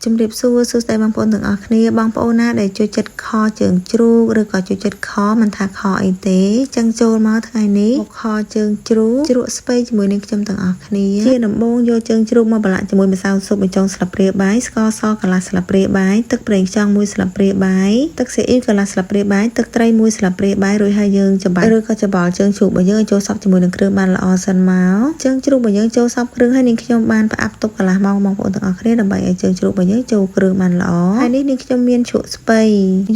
ជំរាបសួរសួស្តីបងប្អូនទាំងអស់គ្នាបងប្អូនណាដែលចូលចិត្តខជើងជ្រូកឬក៏ចូលចិត្តខមិនថាខអីទេចឹងចូលមកថ្ងៃនេះមកខជើងជ្រូកជ្រក់ស្ពៃជាមួយនឹងខ្ញុំទាំងអស់គ្នាជាដំបូងយកជើងជ្រូកមកប្រឡាក់ជាមួយម្សៅស៊ុបបញ្ចុងស្លាបព្រាបាយស្ករសកន្លះស្លាបព្រាបាយទឹកប្រេងខ្យង1ស្លាបព្រាបាយទឹកស៊ីអ៊ីវកន្លះស្លាបព្រាបាយទឹកត្រី1ស្លាបព្រាបាយរួចហើយយើងច្របាច់ឬក៏ច្បល់ជើងជ្រូករបស់យើងឲ្យចូលសព្វជាមួយនឹងគ្រឿងបានល្អសិនមកជើងជ្រូករបស់យើងចូលសព្វគ្រឿងហើយនាងខ្ញុំបានផ្អាប់ទុកកន្លះម៉ោងបងប្អូនទាំងអស់គ្នាដើម្បីឲ្យជើងជ្រូករបស់យើងចូលគ្រឿងបានល្អហើយនេះនាងខ្ញុំមានជ្រក់ស្ពៃ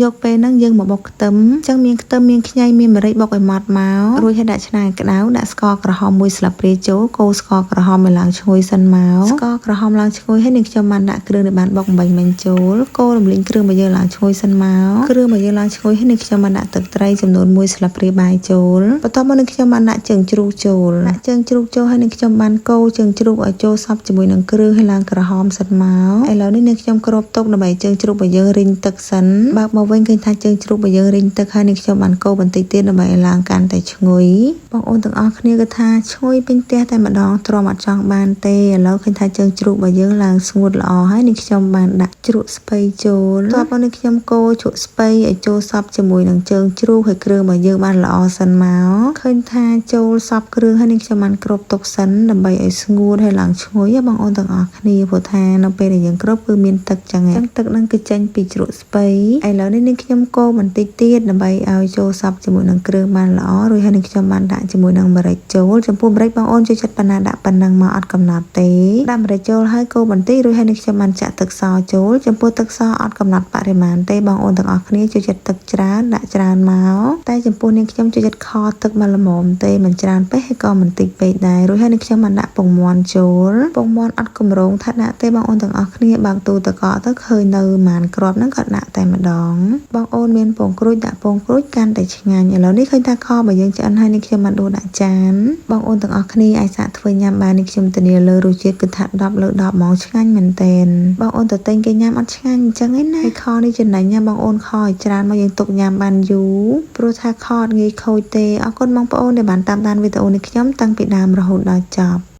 យកពេលហ្នឹងយើងមកបុកខ្ទឹមអញ្ចឹងមានខ្ទឹមមានខ្ញីមានម្រេចបុកឲ្យម៉ត់មករួចហើយដាក់ឆ្នាំងក្តៅដាក់ស្ករក្រហម1ស្លាបព្រាចូលកូរស្ករក្រហមឲ្យឡើងឈ្ងុយសិនមកស្ករក្រហមឡើងឈ្ងុយហើយនាងខ្ញុំបានដាក់គ្រឿងដែលបានបុកអំបញ្ញមិញចូលកូររំលីងគ្រឿងរបស់យើងឡើងឈ្ងុយសិនមកគ្រឿងរបស់យើងឡើងឈ្ងុយហើយនាងខ្ញុំបានដាក់ទឹកត្រីចំនួន1ស្លាបព្រាបាយចូលបន្ទាប់មកនាងខ្ញុំបានដាក់ជើងជ្រូកចូលដាក់ជើងជ្រូកចូលហើយនាងខ្ញុំបានកូរជើងជ្រូកឲ្យចូលសព្វជាមួយនឹងគ្រឿងឲ្យឡើងក្រហមសិនមកឥឡូវនេះនាងខ្ញុំគ្របទុកដើម្បីជើងជ្រូករបស់យើងរីងទឹកសិនបើកមកវិញឃើញថាជើងជ្រូករបស់យើងរីងទឹកហើយនាងខ្ញុំបានកូរបន្តិចទៀតដើម្បីឲ្យឡើងកាន់តែឈ្ងុយបងប្អូនទាំងអស់គ្នាគឺថាឈ្ងុយពេញផ្ទះតែម្ដងទ្រាំអត់ចង់បានទេឥឡូវឃើញថាជើងជ្រូករបស់យើងឡើងស្ងួតល្អហើយនាងខ្ញុំបានដាក់ជ្រក់ស្ពៃចូលបន្ទាប់មកនាងខ្ញុំកូរជ្រក់ស្ពៃឲ្យចូលសព្វជាមួយនឹងជើងជ្រូកហើយគ្រឿងរបស់យើងបានល្អសិនមកឃើញថាចូលសព្វគ្រឿងហើយនាងខ្ញុំបានគ្របទុកសិនដើម្បីឲ្យស្ងួតហើយឡើងឈ្ងុយបងប្អូនទាំងអស់គ្នាព្រោះថានៅពេលដែលយើងគ្របគឺមានទឹកចឹងទឹកហ្នឹងគឺចេញពីជ្រក់ស្ពៃឥឡូវនេះនាងខ្ញុំកូរបន្តិចទៀតដើម្បីឲ្យចូលសព្វជាមួយនឹងគ្រឿងបានល្អរួចហើយនាងខ្ញុំបានដាក់ជាមួយនឹងម្រេចចូលចំពោះម្រេចបងអូនចូលចិត្តប៉ុណ្ណាដាក់ប៉ុណ្ណឹងមកអត់កំណត់ទេដាក់ម្រេចចូលហើយកូរបន្តិចរួចហើយនាងខ្ញុំបានចាក់ទឹកសចូលចំពោះទឹកសអត់កំណត់បរិមាណទេបងអូនទាំងអស់គ្នាចូលចិត្តទឹកច្រើនដាក់ច្រើនមកតែចំពោះនាងខ្ញុំចូលចិត្តខទឹកមកល្មមទេមិនច្រើនពេកហើយក៏មិនតិចពេកដែររួចហើយនាងខ្ញុំបានដាក់ពងមាន់ចូលពងមាន់អត់កម្រងថាដាក់ទេបងអូនទាំងអស់គ្នាបើកទូទឹកកកទៅឃើញនៅម៉ានក្របហ្នឹងក៏ដាក់តែម្ដងបងអូនមានពងក្រូចដាក់ពងក្រូចកាន់តែឆ្ងាញ់ឥឡូវនេះឃើញថាខបើយើងឆ្អិនហើយនេះខ្ញុំបានដួសដាក់ចានបងអូនទាំងអស់គ្នាអាចសាកធ្វើញ៉ាំបាននេះខ្ញុំធានាលើរសជាតិគឺថា10លើ10ហ្មងឆ្ងាញ់មែនទែនបងអូនទៅទិញគេញ៉ាំអត់ឆ្ងាញ់អញ្ចឹងឯណាហើយខនេះចំណេញណាបងអូនខឲ្យច្រើនមកយើងទុកញ៉ាំបានយូរព្រោះថាខអត់ងាយខូចទេអរគុណបងប្អូនដែលបានតាមដានវីដេអូនេះខ្ញុំតាំងពីដើមរហូតដល់ចប់